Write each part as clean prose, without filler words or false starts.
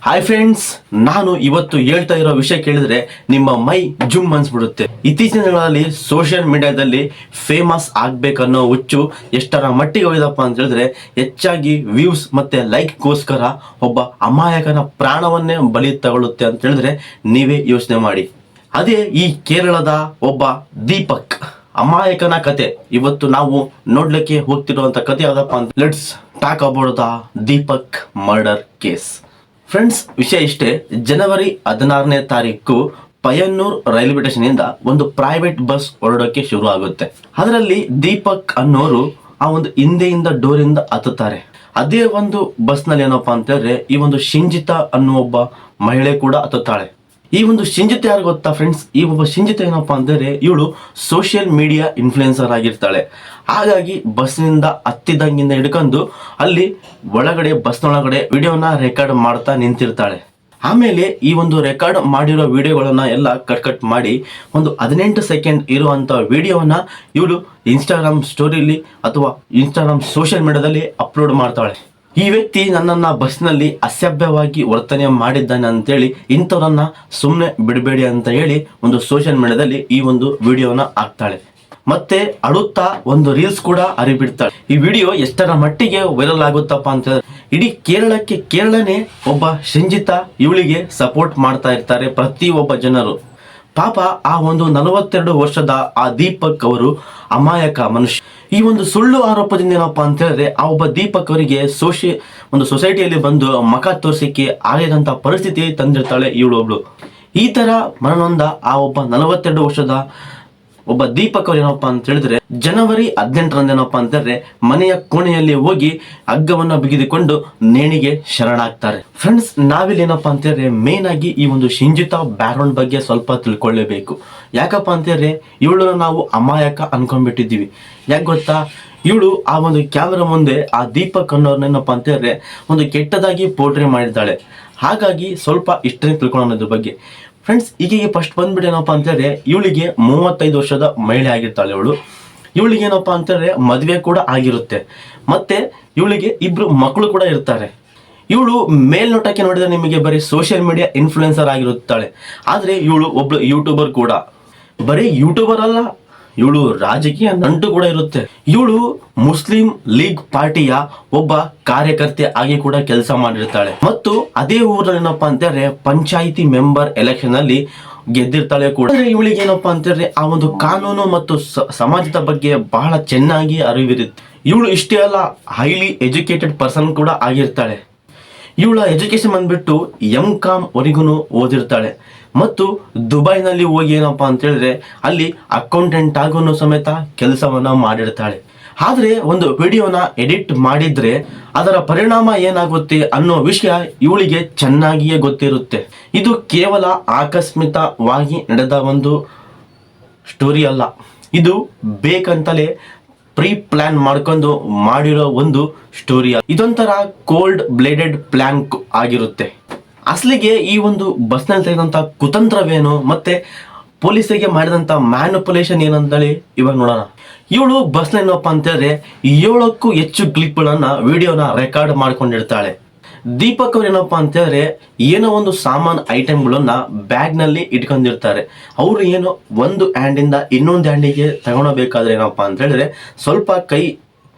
Hi friends, ನಾನು ಇವತ್ತು ಹೇಳ್ತಾ ಇರೋ ವಿಷಯ ಕೇಳಿದ್ರೆ ನಿಮ್ಮ ಮೈ ಜುಮ್ ಅನ್ಸ್ಬಿಡುತ್ತೆ. ಇತ್ತೀಚಿನ ದಿನಗಳಲ್ಲಿ ಸೋಷಿಯಲ್ ಮೀಡಿಯಾದಲ್ಲಿ ಫೇಮಸ್ ಆಗ್ಬೇಕನ್ನೋ ಹುಚ್ಚು ಎಷ್ಟರ ಮಟ್ಟಿಗೆ ಹೋಗಿದಪ್ಪ ಅಂತ ಹೇಳಿದ್ರೆ, ಹೆಚ್ಚಾಗಿ ವ್ಯೂಸ್ ಮತ್ತೆ ಲೈಕ್ಗೋಸ್ಕರ ಒಬ್ಬ ಅಮಾಯಕನ ಪ್ರಾಣವನ್ನೇ ಬಲಿ ತಗೊಳ್ಳುತ್ತೆ ಅಂತ ಹೇಳಿದ್ರೆ ನೀವೇ ಯೋಚನೆ ಮಾಡಿ. ಅದೇ ಈ ಕೇರಳದ ಒಬ್ಬ ದೀಪಕ್ ಅಮಾಯಕನ ಕತೆ ಇವತ್ತು ನಾವು ನೋಡ್ಲಿಕ್ಕೆ ಹೋಗ್ತಿರುವಂತ ಕತೆ ಯಾವ್ದಪ್ಪ ಅಂತ. Let's talk about the Deepak murder case. Friends, ವಿಷಯ ಇಷ್ಟೇ. ಜನವರಿ 16ನೇ ತಾರೀಕು ಪಯ್ಯನ್ನೂರ್ ರೈಲ್ವೆ ಸ್ಟೇಷನ್ ಇಂದ ಒಂದು ಪ್ರೈವೇಟ್ ಬಸ್ ಹೊರಡೋಕೆ ಶುರು ಆಗುತ್ತೆ. ಅದರಲ್ಲಿ ದೀಪಕ್ ಅನ್ನೋರು ಆ ಒಂದು ಹಿಂದೆಯಿಂದ ಡೋರಿಂದ ಹತ್ತುತ್ತಾರೆ. ಅದೇ ಒಂದು ಬಸ್ ನಲ್ಲಿ ಏನಪ್ಪಾ ಅಂತ ಹೇಳಿದ್ರೆ ಈ ಒಂದು ಶಿಂಜಿತಾ ಅನ್ನೋ ಒಬ್ಬ ಮಹಿಳೆ ಕೂಡ ಹತ್ತುತ್ತಾಳೆ. ಈ ಒಂದು ಶಿಂಜಿತ ಯಾರು ಗೊತ್ತಾ ಫ್ರೆಂಡ್ಸ್? ಈ ಒಬ್ಬ ಶಿಂಜಿತ ಏನಪ್ಪಾ ಅಂತಂದ್ರೆ ಇವಳು ಸೋಷಿಯಲ್ ಮೀಡಿಯಾ ಇನ್ಫ್ಲುಯೆನ್ಸರ್ ಆಗಿರ್ತಾಳೆ. ಹಾಗಾಗಿ ಬಸ್ನಿಂದ ಹತ್ತಿದಂಗಿಂದ ಹಿಡ್ಕೊಂಡು ಅಲ್ಲಿ ಒಳಗಡೆ ಬಸ್ನೊಳಗಡೆ ವಿಡಿಯೋನ ರೆಕಾರ್ಡ್ ಮಾಡ್ತಾ ನಿಂತಿರ್ತಾಳೆ. ಆಮೇಲೆ ಈ ಒಂದು ರೆಕಾರ್ಡ್ ಮಾಡಿರೋ ವಿಡಿಯೋಗಳನ್ನ ಎಲ್ಲ ಕಟ್ ಮಾಡಿ ಒಂದು 18 ಸೆಕೆಂಡ್ ಇರುವಂತ ವಿಡಿಯೋವನ್ನ ಇವಳು ಇನ್ಸ್ಟಾಗ್ರಾಮ್ ಸ್ಟೋರಿಲಿ ಅಥವಾ ಇನ್ಸ್ಟಾಗ್ರಾಮ್ ಸೋಷಿಯಲ್ ಮೀಡಿಯಾದಲ್ಲಿ ಅಪ್ಲೋಡ್ ಮಾಡ್ತಾಳೆ. ಈ ವ್ಯಕ್ತಿ ನನ್ನನ್ನ ಬಸ್ನಲ್ಲಿ ಅಸಭ್ಯವಾಗಿ ವರ್ತನೆ ಮಾಡಿದ್ದಾನೆ ಅಂತೇಳಿ ಇಂಥವ್ರನ್ನ ಸುಮ್ಮನೆ ಬಿಡಬೇಡಿ ಅಂತ ಹೇಳಿ ಒಂದು ಸೋಷಿಯಲ್ ಮೀಡಿಯಾದಲ್ಲಿ ಈ ಒಂದು ವಿಡಿಯೋನ ಹಾಕ್ತಾಳೆ. ಮತ್ತೆ ಅಳುತ್ತಾ ಒಂದು ರೀಲ್ಸ್ ಕೂಡ ಹರಿಬಿಡ್ತಾಳೆ. ಈ ವಿಡಿಯೋ ಎಷ್ಟರ ಮಟ್ಟಿಗೆ ವೈರಲ್ ಆಗುತ್ತಪ್ಪ ಅಂತ ಇಡೀ ಕೇರಳನೇ ಒಬ್ಬ ಶಿಂಜಿತಾ ಇವಳಿಗೆ ಸಪೋರ್ಟ್ ಮಾಡ್ತಾ ಇರ್ತಾರೆ ಪ್ರತಿಯೊಬ್ಬ ಜನರು. ಪಾಪ ಆ ಒಂದು 42 ವರ್ಷದ ಆ ದೀಪಕ್ ಅವರು ಅಮಾಯಕ ಮನುಷ್ಯ. ಈ ಒಂದು ಸುಳ್ಳು ಆರೋಪದಿಂದ ಏನಪ್ಪಾ ಅಂತ ಹೇಳಿದ್ರೆ ಆ ಒಬ್ಬ ದೀಪಕ್ ಅವರಿಗೆ ಒಂದು ಸೊಸೈಟಿಯಲ್ಲಿ ಬಂದು ಮಖ ತೋರಿಸಿಕೆ ಆಗದಂತ ಪರಿಸ್ಥಿತಿ ತಂದಿರ್ತಾಳೆ ಇವಳೊಬ್ಳು. ಈ ತರ ಮರಣನೊಂದ ಆ ಒಬ್ಬ 42 ವರ್ಷದ ಒಬ್ಬ ದೀಪಕ್ ಅವ್ರು ಏನಪ್ಪಾ ಅಂತ ಹೇಳಿದ್ರೆ ಜನವರಿ 18ರಂದು ಏನಪ್ಪಾ ಅಂತ ಹೇಳಿದ್ರೆ ಮನೆಯ ಕೋಣೆಯಲ್ಲಿ ಹೋಗಿ ಹಗ್ಗವನ್ನ ಬಿಗಿದುಕೊಂಡು ನೇಣಿಗೆ ಶರಣಾಗ್ತಾರೆ. ಫ್ರೆಂಡ್ಸ್, ನಾವಿಲ್ಲಿ ಏನಪ್ಪಾ ಅಂತ ಹೇಳಿದ್ರೆ ಮೇನ್ ಆಗಿ ಈ ಒಂದು ಶಿಂಜಿತಾ ಬ್ಯಾಕ್ಗ್ರೌಂಡ್ ಬಗ್ಗೆ ಸ್ವಲ್ಪ ತಿಳ್ಕೊಳ್ಳೇಬೇಕು. ಯಾಕಪ್ಪ ಅಂತ ಹೇಳಿದ್ರೆ ಇವಳನ್ನ ನಾವು ಅಮಾಯಕ ಅನ್ಕೊಂಡ್ಬಿಟ್ಟಿದ್ದೀವಿ. ಯಾಕೆ ಗೊತ್ತಾ? ಇವಳು ಆ ಒಂದು ಕ್ಯಾಮೆರಾ ಮುಂದೆ ಆ ದೀಪಕ್ ಅನ್ನೋರ್ನೇನಪ್ಪಾ ಅಂತ ಹೇಳಿದ್ರೆ ಒಂದು ಕೆಟ್ಟದಾಗಿ ಪೋರ್ಟ್ರೇ ಮಾಡಿದ್ದಾಳೆ. ಹಾಗಾಗಿ ಸ್ವಲ್ಪ ಇಷ್ಟನೇ ತಿಳ್ಕೊಳ್ಳೋಣ ಇದ್ರ ಬಗ್ಗೆ. ಫ್ರೆಂಡ್ಸ್, ಈಗೀಗೆ ಫಸ್ಟ್ ಬಂದ್ಬಿಟ್ಟು ಏನಪ್ಪಾ ಅಂತ ಹೇಳಿದ್ರೆ ಇವಳಿಗೆ 35 ವರ್ಷದ ಮಹಿಳೆ ಆಗಿರ್ತಾಳೆ. ಇವಳಿಗೆ ಏನಪ್ಪಾ ಅಂತ ಹೇಳಿದ್ರೆ ಮದುವೆ ಕೂಡ ಆಗಿರುತ್ತೆ. ಮತ್ತೆ ಇವಳಿಗೆ 2 ಮಕ್ಕಳು ಕೂಡ ಇರ್ತಾರೆ. ಇವಳು ಮೇಲ್ನೋಟಕ್ಕೆ ನೋಡಿದ್ರೆ ನಿಮಗೆ ಬರೀ ಸೋಷಿಯಲ್ ಮೀಡಿಯಾ ಇನ್ಫ್ಲುಯೆನ್ಸರ್ ಆಗಿರುತ್ತಾಳೆ. ಆದ್ರೆ ಇವಳು ಒಬ್ಳು ಯೂಟ್ಯೂಬರ್ ಕೂಡ. ಬರೀ ಯೂಟ್ಯೂಬರ್ ಅಲ್ಲ, ಇವಳು ರಾಜಕೀಯ ನಂಟು ಕೂಡ ಇರುತ್ತೆ. ಇವಳು ಮುಸ್ಲಿಂ ಲೀಗ್ ಪಾರ್ಟಿಯ ಒಬ್ಬ ಕಾರ್ಯಕರ್ತೆ ಆಗಿ ಕೂಡ ಕೆಲಸ ಮಾಡಿರ್ತಾಳೆ. ಮತ್ತು ಅದೇ ಊರಲ್ಲಿ ಏನಪ್ಪಾ ಅಂತಂದ್ರೆ ಪಂಚಾಯಿತಿ ಮೆಂಬರ್ ಎಲೆಕ್ಷನ್ ಅಲ್ಲಿ ಗೆದ್ದಿರ್ತಾಳೆ ಕೂಡ. ಇವಳಿಗೆ ಏನಪ್ಪಾ ಅಂತಂದ್ರೆ ಆ ಒಂದು ಕಾನೂನು ಮತ್ತು ಸಮಾಜದ ಬಗ್ಗೆ ಬಹಳ ಚೆನ್ನಾಗಿ ಅರಿವಿರುತ್ತೆ. ಇವಳು ಇಷ್ಟೇ ಅಲ್ಲ, ಹೈಲಿ ಎಜುಕೇಟೆಡ್ ಪರ್ಸನ್ ಕೂಡ ಆಗಿರ್ತಾಳೆ. ಇವಳ ಎಜುಕೇಶನ್ ಬಂದ್ಬಿಟ್ಟು MCOM ವರೆಗೂ ಓದಿರ್ತಾಳೆ. ಮತ್ತು ದುಬೈನಲ್ಲಿ ಹೋಗಿ ಏನಪ್ಪಾ ಅಂತ ಹೇಳಿದ್ರೆ ಅಲ್ಲಿ ಅಕೌಂಟೆಂಟ್ ಆಗೋನು ಸಮೇತ ಕೆಲಸವನ್ನ ಮಾಡಿರ್ತಾಳೆ. ಆದ್ರೆ ಒಂದು ವಿಡಿಯೋನ ಎಡಿಟ್ ಮಾಡಿದ್ರೆ ಅದರ ಪರಿಣಾಮ ಏನಾಗುತ್ತೆ ಅನ್ನೋ ವಿಷಯ ಇವಳಿಗೆ ಚೆನ್ನಾಗಿಯೇ ಗೊತ್ತಿರುತ್ತೆ. ಇದು ಕೇವಲ ಆಕಸ್ಮಿಕವಾಗಿ ನಡೆದ ಒಂದು ಸ್ಟೋರಿ ಅಲ್ಲ, ಇದು ಬೇಕಂತಲೇ ಪ್ರೀ ಪ್ಲಾನ್ ಮಾಡ್ಕೊಂಡು ಮಾಡಿರೋ ಒಂದು ಸ್ಟೋರಿ. ಇದೊಂಥರ ಕೋಲ್ಡ್ ಬ್ಲೇಡೆಡ್ ಪ್ಲಾನ್ ಆಗಿರುತ್ತೆ. ಅಸಲಿಗೆ ಈ ಒಂದು ಬಸ್ನಲ್ಲಿ ತೆಗೆದಂತ ಕುತಂತ್ರವೇನು ಮತ್ತೆ ಪೊಲೀಸರಿಗೆ ಮಾಡಿದಂತ ಮ್ಯಾನಿಪುಲೇಷನ್ ಏನಂತೇಳಿ ಇವಾಗ ನೋಡೋಣ. ಇವಳು ಬಸ್ನಲ್ಲಿ ಏನಪ್ಪಾ ಅಂತ ಹೇಳಿದ್ರೆ 7ಕ್ಕೂ ಹೆಚ್ಚು ಕ್ಲಿಪ್ಗಳನ್ನ ವಿಡಿಯೋನ ರೆಕಾರ್ಡ್ ಮಾಡ್ಕೊಂಡಿರ್ತಾಳೆ. ದೀಪಕ್ ಅವ್ರು ಏನಪ್ಪಾ ಅಂತ ಹೇಳಿದ್ರೆ ಏನೋ ಒಂದು ಸಾಮಾನು ಐಟಮ್ಗಳನ್ನ ಬ್ಯಾಗ್ ನಲ್ಲಿ ಇಟ್ಕೊಂಡಿರ್ತಾರೆ. ಅವರು ಏನೋ ಒಂದು ಹ್ಯಾಂಡಿಂದ ಇನ್ನೊಂದು ಹ್ಯಾಂಡಿಗೆ ತಗೊಳ್ಬೇಕಾದ್ರೆ ಏನಪ್ಪಾ ಅಂತ ಹೇಳಿದ್ರೆ ಸ್ವಲ್ಪ ಕೈ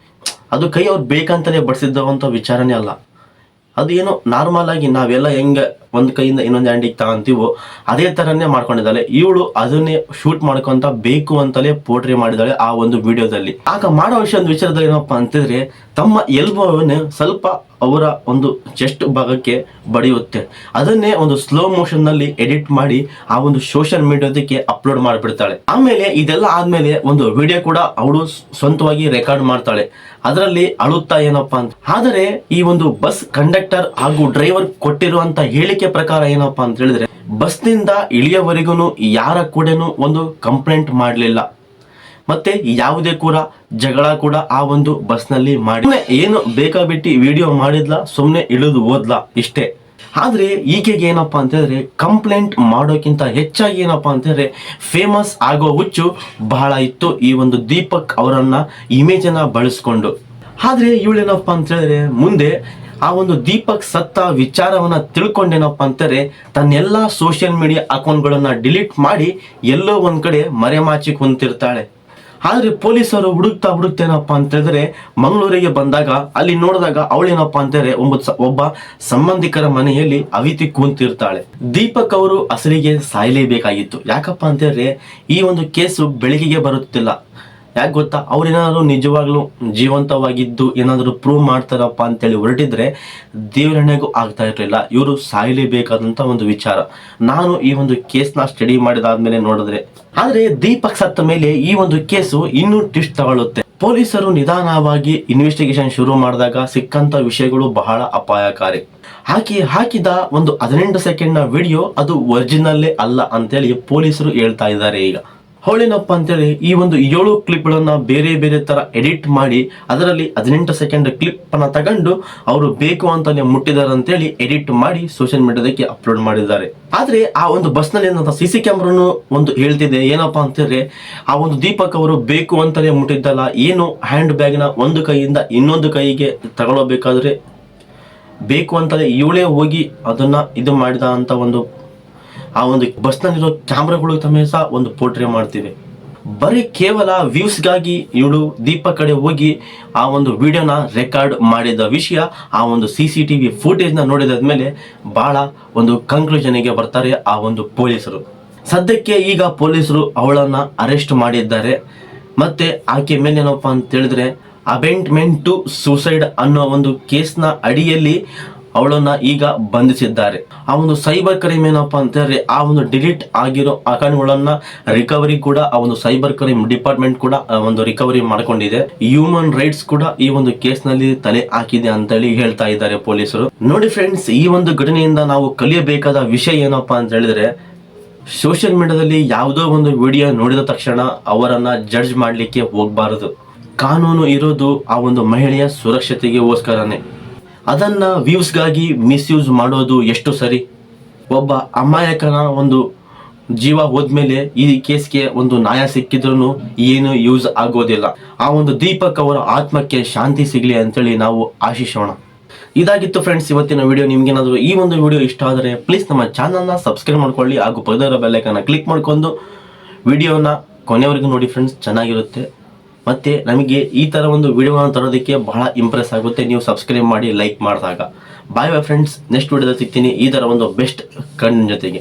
ಅವ್ರು ಬೇಕಂತಲೇ ಬಡಿಸಿದ್ದಂತ ವಿಚಾರನೇ ಅಲ್ಲ. ಅದು ಏನೋ ನಾರ್ಮಲ್ ಆಗಿ ನಾವೆಲ್ಲ ಹೆಂಗೆ ಒಂದು ಕೈಯಿಂದ ಇನ್ನೊಂದು ಹ್ಯಾಂಡಿಗೆ ತಗೊಂತೀವೋ ಅದೇ ತರನೇ ಮಾಡ್ಕೊಂಡಿದ್ದಾಳೆ. ಇವಳು ಅದನ್ನೇ ಶೂಟ್ ಮಾಡ್ಕೊಂತ ಬೇಕು ಅಂತಲೇ ಪೋರ್ಟ್ರೇ ಮಾಡಿದಾಳೆ ಆ ಒಂದು ವಿಡಿಯೋದಲ್ಲಿ. ಆಗ ಮಾಡೋ ವಿಚಾರದಲ್ಲಿ ಏನಪ್ಪಾ ಅಂತಂದ್ರೆ ತಮ್ಮ ಎಲ್ಬೋವನ್ನು ಸ್ವಲ್ಪ ಅವರ ಒಂದು ಚೆಸ್ಟ್ ಭಾಗಕ್ಕೆ ಬಡಿಯುತ್ತೆ. ಅದನ್ನೇ ಒಂದು ಸ್ಲೋ ಮೋಷನ್ ನಲ್ಲಿ ಎಡಿಟ್ ಮಾಡಿ ಆ ಒಂದು ಸೋಷಿಯಲ್ ಮೀಡಿಯಾದಕ್ಕೆ ಅಪ್ಲೋಡ್ ಮಾಡಿಬಿಡ್ತಾಳೆ. ಆಮೇಲೆ ಇದೆಲ್ಲ ಆದ್ಮೇಲೆ ಒಂದು ವಿಡಿಯೋ ಕೂಡ ಅವಳು ಸ್ವಂತವಾಗಿ ರೆಕಾರ್ಡ್ ಮಾಡ್ತಾಳೆ. ಅದರಲ್ಲಿ ಅಳುತ್ತಾ ಏನಪ್ಪಾ ಅಂತ. ಆದರೆ ಈ ಒಂದು ಬಸ್ ಕಂಡಕ್ಟರ್ ಹಾಗೂ ಡ್ರೈವರ್ ಕೊಟ್ಟಿರುವಂತ ಹೇಳಿಕೆ ಪ್ರಕಾರ ಏನಪ್ಪಾ ಅಂತ ಹೇಳಿದ್ರೆ ಬಸ್ನಿಂದ ಇಳಿಯವರೆಗೂ ಯಾರ ಕೂಡನು ಒಂದು ಕಂಪ್ಲೇಂಟ್ ಮಾಡಲಿಲ್ಲ. ಮತ್ತೆ ಯಾವುದೇ ಕೂಡ ಜಗಳ ಕೂಡ ಆ ಒಂದು ಬಸ್ನಲ್ಲಿ ಮಾಡಿ ಏನು ಬೇಕಾಬಿಟ್ಟು ವಿಡಿಯೋ ಮಾಡಿದ್ಲ, ಸುಮ್ಮನೆ ಇಳಿದು ಓದ್ಲಾ, ಇಷ್ಟೇ. ಆದ್ರೆ ಈಕೆಗೆ ಏನಪ್ಪಾ ಅಂತ ಹೇಳಿದ್ರೆ ಕಂಪ್ಲೇಂಟ್ ಮಾಡೋಕ್ಕಿಂತ ಹೆಚ್ಚಾಗಿ ಏನಪ್ಪಾ ಅಂತ ಹೇಳಿದ್ರೆ ಫೇಮಸ್ ಆಗೋ ಹುಚ್ಚು ಬಹಳ ಇತ್ತು ಈ ಒಂದು ದೀಪಕ್ ಅವರನ್ನ ಇಮೇಜ್ ಅನ್ನ ಬಳಸ್ಕೊಂಡು. ಆದ್ರೆ ಇವಳೇನಪ್ಪಾ ಅಂತ ಹೇಳಿದ್ರೆ ಮುಂದೆ ಆ ಒಂದು ದೀಪಕ್ ಸತ್ತ ವಿಚಾರವನ್ನ ತಿಳ್ಕೊಂಡೇನಪ್ಪ ಅಂತಾರೆ ತನ್ನೆಲ್ಲಾ ಸೋಷಿಯಲ್ ಮೀಡಿಯಾ ಅಕೌಂಟ್ಗಳನ್ನ ಡಿಲೀಟ್ ಮಾಡಿ ಎಲ್ಲೋ ಒಂದ್ ಕಡೆ ಮರೆಮಾಚಿ ಕುಂತಿರ್ತಾಳೆ. ಆದ್ರೆ ಪೊಲೀಸರು ಹುಡುಕ್ತೇನಪ್ಪ ಅಂತ ಹೇಳಿದ್ರೆ ಮಂಗಳೂರಿಗೆ ಬಂದಾಗ ಅಲ್ಲಿ ನೋಡಿದಾಗ ಅವಳೇನಪ್ಪ ಅಂತಾರೆ ಒಬ್ಬ ಸಂಬಂಧಿಕರ ಮನೆಯಲ್ಲಿ ಅವಿತಿ ಕೂಂತಿರ್ತಾಳೆ. ದೀಪಕ್ ಅವರು ಅಸಲಿಗೆ ಸಾಯಲೇಬೇಕಾಗಿತ್ತು. ಯಾಕಪ್ಪ ಅಂತಂದ್ರೆ ಈ ಒಂದು ಕೇಸು ಬೆಳಕಿಗೆ ಬರುತ್ತಿಲ್ಲ. ಯಾಕೆ ಗೊತ್ತಾ, ಅವ್ರೇನಾದ್ರು ನಿಜವಾಗ್ಲೂ ಜೀವಂತವಾಗಿದ್ದು ಏನಾದ್ರು ಪ್ರೂವ್ ಮಾಡ್ತಾರಪ್ಪ ಅಂತೇಳಿ ಹೊರಟಿದ್ರೆ ದೇವರಣೆಗೂ ಆಗ್ತಾ ಇರಲಿಲ್ಲ. ಇವರು ಸಾಯಲೇಬೇಕಾದಂತ ಒಂದು ವಿಚಾರ. ನಾನು ಈ ಒಂದು ಕೇಸ್ನ ಸ್ಟಡಿ ಮಾಡಿದಾದ್ಮೇಲೆ ನೋಡಿದ್ರೆ, ಆದ್ರೆ ದೀಪಕ್ ಸತ್ತ ಮೇಲೆ ಈ ಒಂದು ಕೇಸು ಇನ್ನೂ ಟ್ವಿಸ್ಟ್ ತಗೊಳ್ಳುತ್ತೆ. ಪೊಲೀಸರು ನಿಧಾನವಾಗಿ ಇನ್ವೆಸ್ಟಿಗೇಷನ್ ಶುರು ಮಾಡಿದಾಗ ಸಿಕ್ಕಂತ ವಿಷಯಗಳು ಬಹಳ ಅಪಾಯಕಾರಿ. ಹಾಕಿದ ಒಂದು 18 ಸೆಕೆಂಡ್ನ ವಿಡಿಯೋ ಅದು ಒರಿಜಿನಲ್ಲೇ ಅಲ್ಲ ಅಂತೇಳಿ ಪೊಲೀಸರು ಹೇಳ್ತಾ ಇದ್ದಾರೆ. ಈಗ ಅವಳೇನಪ್ಪ ಅಂತೇಳಿ ಈ ಒಂದು 7 ಕ್ಲಿಪ್ಗಳನ್ನ ಬೇರೆ ಬೇರೆ ತರ ಎಡಿಟ್ ಮಾಡಿ ಅದರಲ್ಲಿ 18 ಸೆಕೆಂಡ್ ಕ್ಲಿಪ್ ಅನ್ನ ತಗೊಂಡು ಅವರು ಬೇಕು ಅಂತಾನೆ ಮುಟ್ಟಿದ್ದಾರೆ ಅಂತೇಳಿ ಎಡಿಟ್ ಮಾಡಿ ಸೋಷಿಯಲ್ ಮೀಡಿಯಾದಕ್ಕೆ ಅಪ್ಲೋಡ್ ಮಾಡಿದ್ದಾರೆ. ಆದ್ರೆ ಆ ಒಂದು ಬಸ್ ನಲ್ಲಿ ಏನಂತ CC ಕ್ಯಾಮ್ರಾನು ಒಂದು ಹೇಳ್ತಿದೆ ಏನಪ್ಪಾ ಅಂತಂದ್ರೆ ಆ ಒಂದು ದೀಪಕ್ ಅವರು ಬೇಕು ಅಂತಾನೆ ಮುಟ್ಟಿದ್ದಲ್ಲ, ಏನು ಹ್ಯಾಂಡ್ ಬ್ಯಾಗ್ ನ ಒಂದು ಕೈಯಿಂದ ಇನ್ನೊಂದು ಕೈಗೆ ತಗೊಳ್ಳಬೇಕಾದ್ರೆ ಬೇಕು ಅಂತಾನೆ ಇವಳೇ ಹೋಗಿ ಅದನ್ನ ಇದು ಮಾಡಿದ ಅಂತ ಒಂದು ಆ ಒಂದು ಬಸ್ ನಲ್ಲಿರೋ ಕ್ಯಾಮ್ರಾಗಳು ಸಹ ಒಂದು ಪೋರ್ಟ್ರೇ ಮಾಡ್ತಿವೆ. ಬರೀ ಕೇವಲ ವ್ಯೂಸ್ಗಾಗಿ ಇವಳು ದೀಪಕ್ ಕಡೆ ಹೋಗಿ ಆ ಒಂದು ವಿಡಿಯೋನ ರೆಕಾರ್ಡ್ ಮಾಡಿದ ವಿಷಯ ಆ ಒಂದು CCTV ಫುಟೇಜ್ನ ನೋಡಿದಾದ್ಮೇಲೆ ಬಹಳ ಒಂದು ಕನ್ಕ್ಲೂಷನ್ಗೆ ಬರ್ತಾರೆ ಆ ಒಂದು ಪೊಲೀಸರು. ಸದ್ಯಕ್ಕೆ ಈಗ ಪೊಲೀಸರು ಅವಳನ್ನ ಅರೆಸ್ಟ್ ಮಾಡಿದ್ದಾರೆ. ಮತ್ತೆ ಆಕೆ ಮೇಲೆ ಏನಪ್ಪಾ ಅಂತ ಹೇಳಿದ್ರೆ ಅಬೆಂಟ್ಮೆಂಟ್ ಟು ಸೂಸೈಡ್ ಅನ್ನೋ ಒಂದು ಕೇಸ್ನ ಅಡಿಯಲ್ಲಿ ಅವಳನ್ನ ಈಗ ಬಂಧಿಸಿದ್ದಾರೆ. ಆ ಒಂದು ಸೈಬರ್ ಕ್ರೈಮ್ ಏನಪ್ಪಾ ಅಂತಂದ್ರೆ ಆ ಒಂದು ಡಿಲೀಟ್ ಆಗಿರೋ ಅಕೌಂಟ್ಗಳನ್ನ ರಿಕವರಿ ಕೂಡ ಆ ಒಂದು ಸೈಬರ್ ಕ್ರೈಮ್ ಡಿಪಾರ್ಟ್ಮೆಂಟ್ ಕೂಡ ಒಂದು ರಿಕವರಿ ಮಾಡ್ಕೊಂಡಿದೆ. ಹ್ಯೂಮನ್ ರೈಟ್ಸ್ ಕೂಡ ಈ ಒಂದು ಕೇಸ್ ನಲ್ಲಿ ತಲೆ ಹಾಕಿದೆ ಅಂತೇಳಿ ಹೇಳ್ತಾ ಇದ್ದಾರೆ ಪೊಲೀಸರು. ನೋಡಿ ಫ್ರೆಂಡ್ಸ್, ಈ ಒಂದು ಘಟನೆಯಿಂದ ನಾವು ಕಲಿಯಬೇಕಾದ ವಿಷಯ ಏನಪ್ಪಾ ಅಂತ ಹೇಳಿದ್ರೆ ಸೋಷಿಯಲ್ ಮೀಡಿಯಾದಲ್ಲಿ ಯಾವುದೋ ಒಂದು ವಿಡಿಯೋ ನೋಡಿದ ತಕ್ಷಣ ಅವರನ್ನ ಜಡ್ಜ್ ಮಾಡ್ಲಿಕ್ಕೆ ಹೋಗ್ಬಾರದು. ಕಾನೂನು ಇರೋದು ಆ ಒಂದು ಮಹಿಳೆಯ ಸುರಕ್ಷತೆಗೋಸ್ಕರನೇ. ಅದನ್ನ ವ್ಯೂಸ್ಗಾಗಿ ಮಿಸ್ಯೂಸ್ ಮಾಡೋದು ಎಷ್ಟು ಸರಿ? ಒಬ್ಬ ಅಮಾಯಕನ ಒಂದು ಜೀವ ಹೋದ್ಮೇಲೆ ಈ ಕೇಸ್ಗೆ ಒಂದು ನ್ಯಾಯ ಸಿಕ್ಕಿದ್ರು ಏನು ಯೂಸ್ ಆಗೋದಿಲ್ಲ. ಆ ಒಂದು ದೀಪಕ್ ಅವರ ಆತ್ಮಕ್ಕೆ ಶಾಂತಿ ಸಿಗ್ಲಿ ಅಂತೇಳಿ ನಾವು ಆಶಿಸೋಣ. ಇದಾಗಿತ್ತು ಫ್ರೆಂಡ್ಸ್ ಇವತ್ತಿನ ವಿಡಿಯೋ. ನಿಮ್ಗೇನಾದ್ರು ಈ ಒಂದು ವಿಡಿಯೋ ಇಷ್ಟ ಆದರೆ ಪ್ಲೀಸ್ ನಮ್ಮ ಚಾನಲ್ನ ಸಬ್ಸ್ಕ್ರೈಬ್ ಮಾಡ್ಕೊಳ್ಳಿ ಹಾಗೂ ಪಕ್ಕದ ಬೆಲ್ ಐಕಾನ್ನ ಕ್ಲಿಕ್ ಮಾಡ್ಕೊಂಡು ವಿಡಿಯೋನ ಕೊನೆವರೆಗೂ ನೋಡಿ ಫ್ರೆಂಡ್ಸ್, ಚೆನ್ನಾಗಿರುತ್ತೆ. ಮತ್ತೆ ನಮಗೆ ಈ ತರ ಒಂದು ವಿಡಿಯೋನ ತರೋದಕ್ಕೆ ಬಹಳ ಇಂಪ್ರೆಸ್ ಆಗುತ್ತೆ ನೀವು ಸಬ್ಸ್ಕ್ರೈಬ್ ಮಾಡಿ ಲೈಕ್ ಮಾಡಿದಾಗ. ಬಾಯ್ ಬಾಯ್ ಫ್ರೆಂಡ್ಸ್, ನೆಕ್ಸ್ಟ್ ವಿಡಿಯೋದಲ್ಲಿ ಸಿಗ್ತೀನಿ ಈ ತರ ಒಂದು ಬೆಸ್ಟ್ ಕಂಟೆಂಟ್ ಜೊತೆಗೆ.